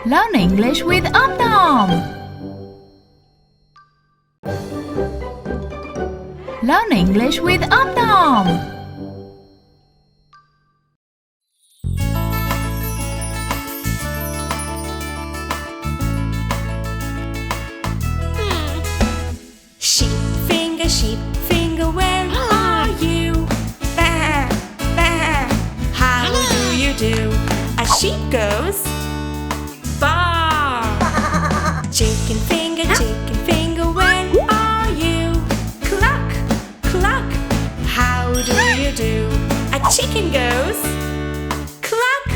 Learn English with Om Nom. Learn English with Om Nom. Sheep finger, where are you? Bah, bah, how do you do? A sheep goes bar. Chicken finger, where are you? Cluck, cluck, how do you do? A chicken goes cluck.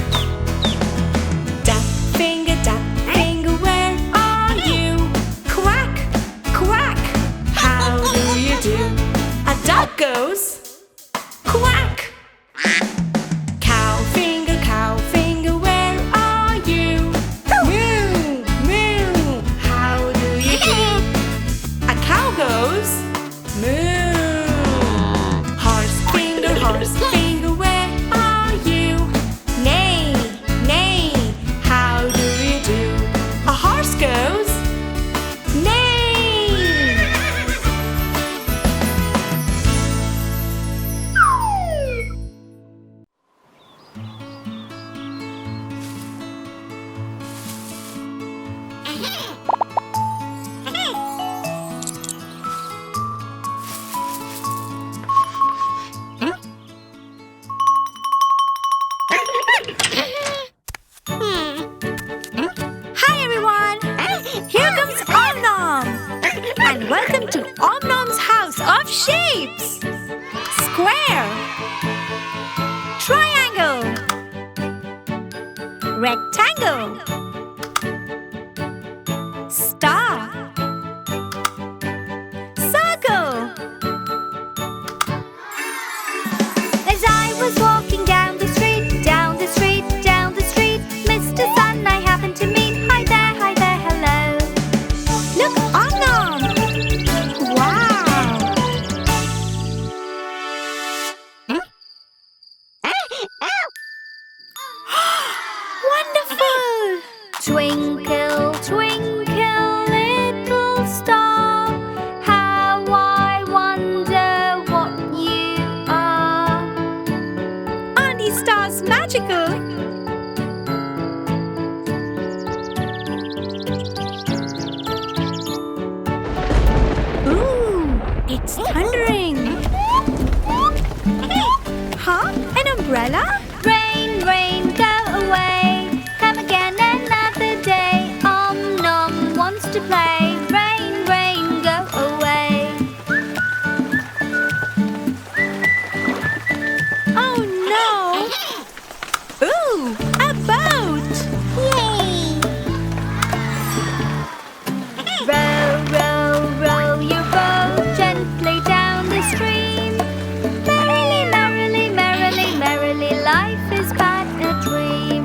Duck finger, where are you? Quack, quack, how do you do? A duck goes quack. Cow finger, where are you? Moo, moo, how do you do? A cow goes moo. Horse finger, where are you? Neigh, neigh, how do you do? A horse goes neigh. Hi everyone! Here comes Om Nom! And welcome to Om Nom's house of shapes! Square, triangle, rectangle, star, circle. As I was walking down the street, Mr. Sun I happened to meet. Hi there, hello. Look, Om Nom! Wow! Wonderful! Twinkle, twinkle, little star, how I wonder what you are. Aren't these stars magical? Ooh, it's thundering. Huh? An umbrella? Rain, rain, go away. Come again another day. Om Nom wants to play. Rain, rain, go away. Oh no! Ooh, a boat! Yay! Row, row, row your boat gently down the stream. Merrily, merrily, merrily, merrily, life is but a dream.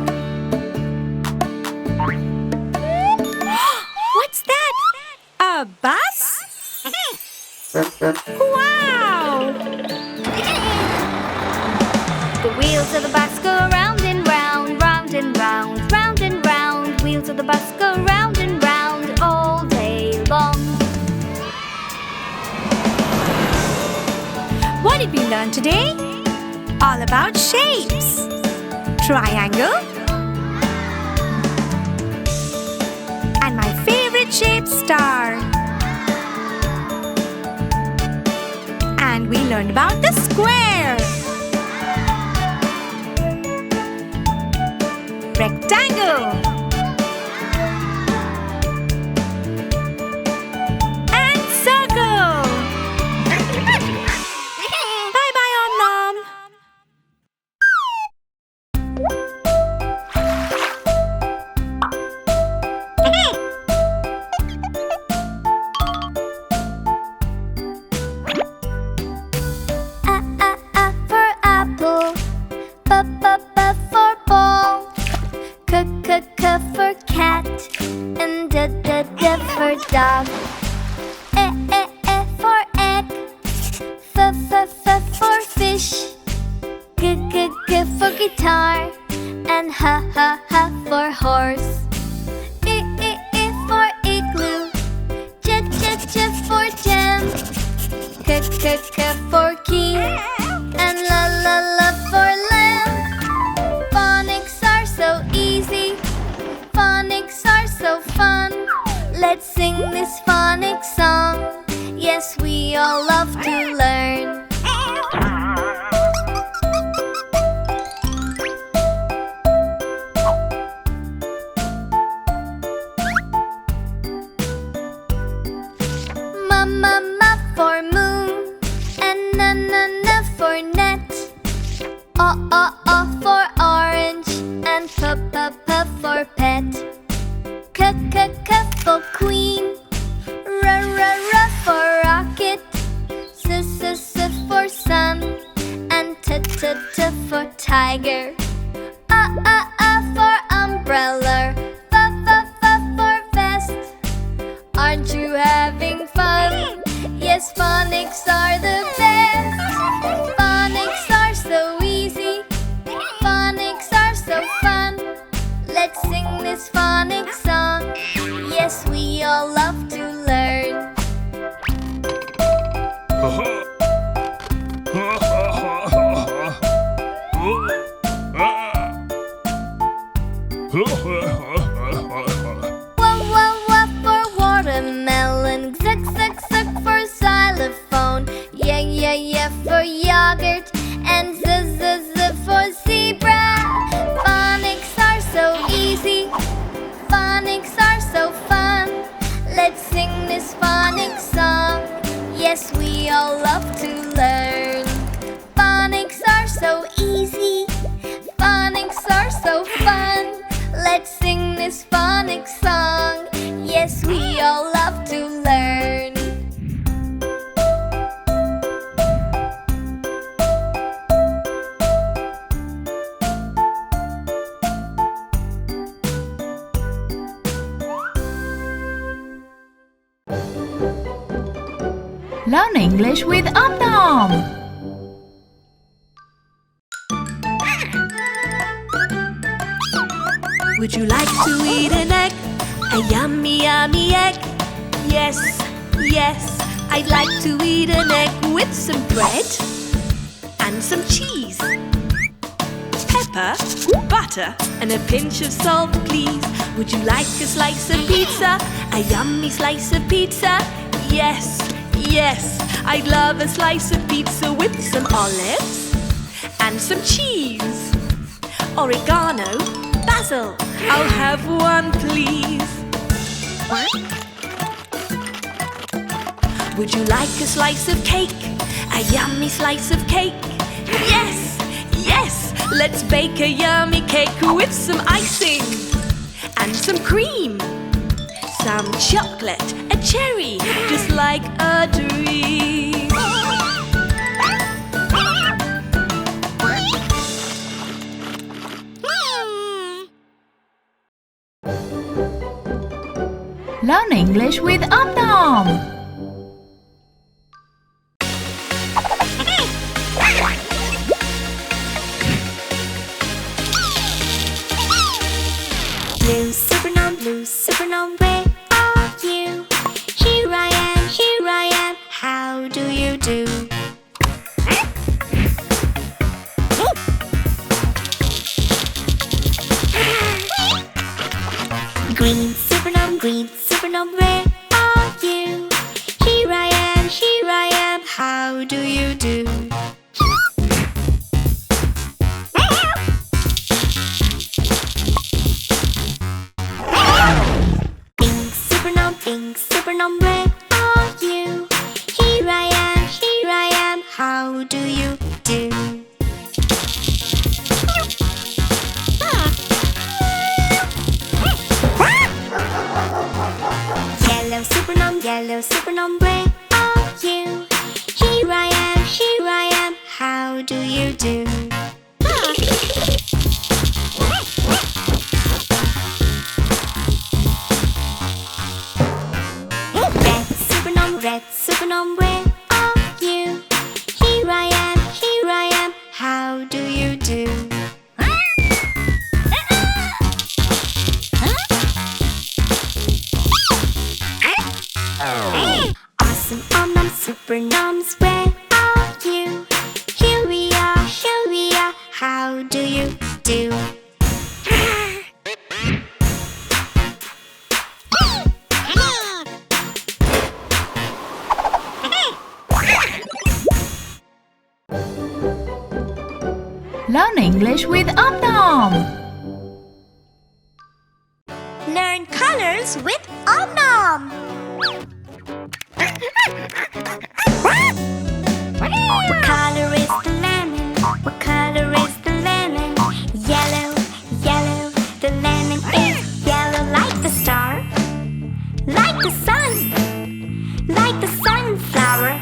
What's that? A bus? Wow! The wheels of the bus go round and round, round and round, round and round. Wheels of the bus go round and round all day long. What did we learn today? All about shapes. Triangle. And my favorite shape, star. And we learned about the square. Rectangle. And circle. Bye-bye, Om Nom. A for apple. B for ball. C for cat. And D for dog. E for egg. F for fish. G for guitar. And H for horse. for key, and la for lamb. Phonics are so easy, phonics are so fun. Let's sing this phonics song. Yes, we all love to learn. Ma for moon, and na for net. O for orange, and p for pet. K for queen, r for rocket. S for sun, and t for tiger. A for umbrella, f for vest. Aren't you having fun? Yes, phonics are the best. Phonics are so easy, phonics are so fun. Let's sing this phonics song. Yes, we all love to learn. Wa for watermelon, zuck for xylophone. Yeah for yogurt, and z for zebra. Phonics are so easy, phonics are so fun. Let's sing this phonics song. Yes, we all love to learn. Phonics are so easy, phonics are so fun. Let's sing this phonics song. Yes, we all love to learn. Learn English with Om Nom. Would you like to eat an egg? A yummy egg? Yes, I'd like to eat an egg with some bread and some cheese, pepper, butter, and a pinch of salt, please. Would you like a slice of pizza? A yummy slice of pizza? Yes, I'd love a slice of pizza with some olives and some cheese, oregano, basil. I'll have one, please. Would you like a slice of cake? A yummy slice of cake? Yes, let's bake a yummy cake with some icing and some cream, some chocolate, a cherry, just like a dream. Learn English with Om Nom. Blue super nom, where are you? Here I am, how do you do? Green super nom, where are you? Here I am, how do you do? Pink super nom, where are you? Here I am, how do you do? Yellow super nom, where are you? Here I am, how do you do? Red super nom, where are you? Here I am, how do you do? Awesome Om Nom super noms, where English with Om Nom. Learn colors with Om Nom. What color is the lemon? What color is the lemon? Yellow, yellow. The lemon is yellow like the star, like the sun, like the sunflower.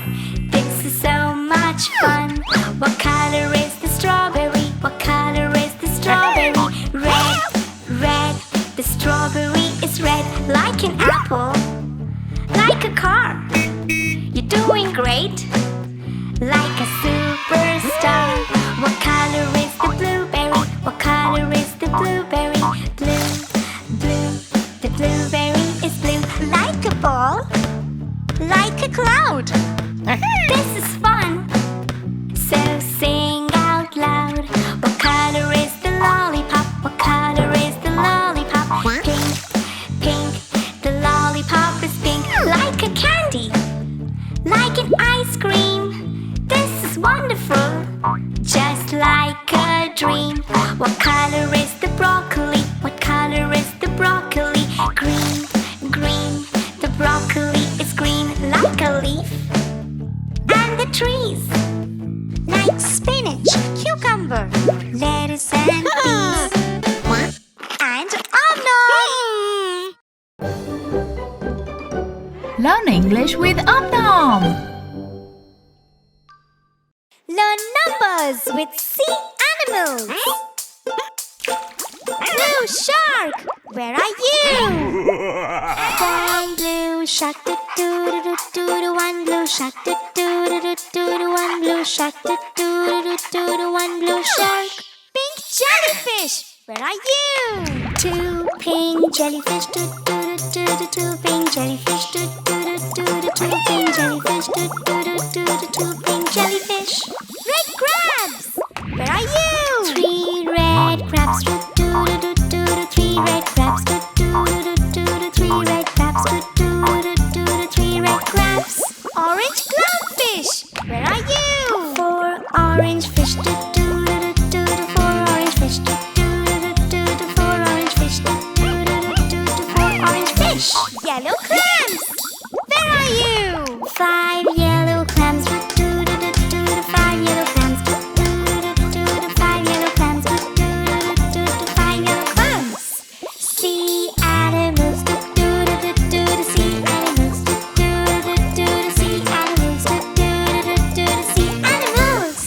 This is so much fun. What color is the strawberry? What color is the strawberry? Red, red. The strawberry is red like an apple, like a car. You're doing great, like a superstar. What color is the blueberry? What color is the blueberry? Blue, blue. The blueberry is blue like a ball, like a cloud. This is fun, so sing out loud. What color is the lollipop? What color is the lollipop? Pink, pink. The lollipop is pink like a candy, like an ice cream. This is wonderful, just like a dream. What color is the broccoli? What color is the broccoli? Green, green. The broccoli is green like a leaf. And the trees, like spinach, cucumber, lettuce and peas. And Om Nom! Learn English with Om Nom. Learn numbers with sea animals. Blue shark, where are you? One blue shark, do do do do do. One blue shark, do do do do do. One blue shark, do do do do do. One blue shark. Pink jellyfish, where are you? Two pink jellyfish, do do do do. Two pink jellyfish, do do do do. Two pink jellyfish, do do do do. Two pink jellyfish. Red crabs, where are you? Three red crabs, do do do do do. Three red crabs, do do do do do. Three red crabs, do do do do do. Three red crabs. Orange clownfish, where are you? Four orange fish, do do do do do. Four orange fish, do do do do do. Four orange fish, do do do do do. Four orange fish. Yellow clams, where are you? Five yellow clams, do do do do do. Five yellow clams, do do do do do. Five yellow clams, do do do do do. Five yellow clams. Sea animals, do do do do do. Sea animals, do do do do do. Sea animals, do do do do do. Sea animals.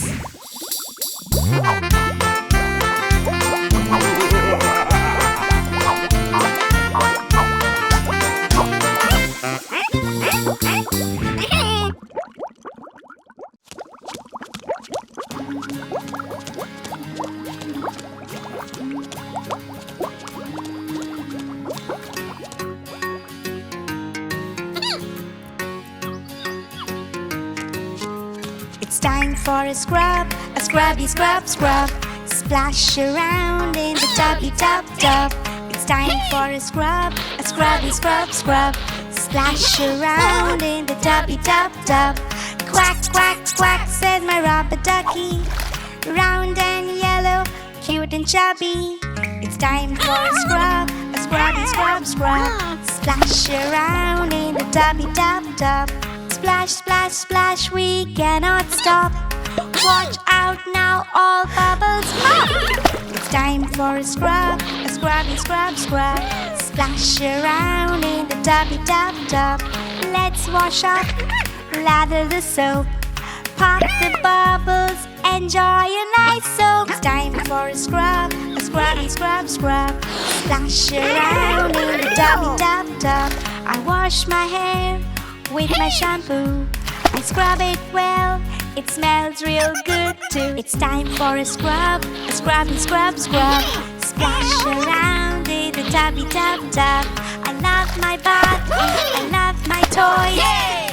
It's time for a scrubby scrub scrub. Splash around in the tubby tub tub. It's time for a scrubby scrub scrub. Splash around in the tubby tub tub. Quack quack quack says my rubber ducky. Round and yellow, cute and chubby. It's time for a scrubby scrub scrub. Splash around in the tubby tub tub. Splash, splash, splash, we cannot stop. Watch out now, all bubbles pop. It's time for a scrubby scrub scrub. Splash around in the tubby tub tub. Let's wash up, lather the soap. Pop the bubbles, enjoy a nice soak. It's time for a scrubby scrub scrub. Splash around in the tubby tub tub. I wash my hair with my shampoo. I scrub it well, it smells real good too. It's time for a scrubby scrub scrub. Splash around in the tubby tub tub. I love my bath, I love my toys.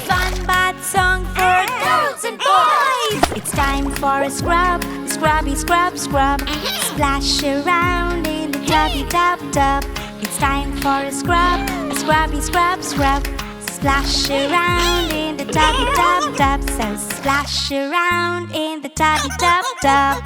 Fun bath song for girls and boys. It's time for a scrubby scrub scrub. Splash around in the tubby tub tub. It's time for a scrubby scrub scrub. Splash around in the tubby tub tub. So splash around in the tubby tub tub.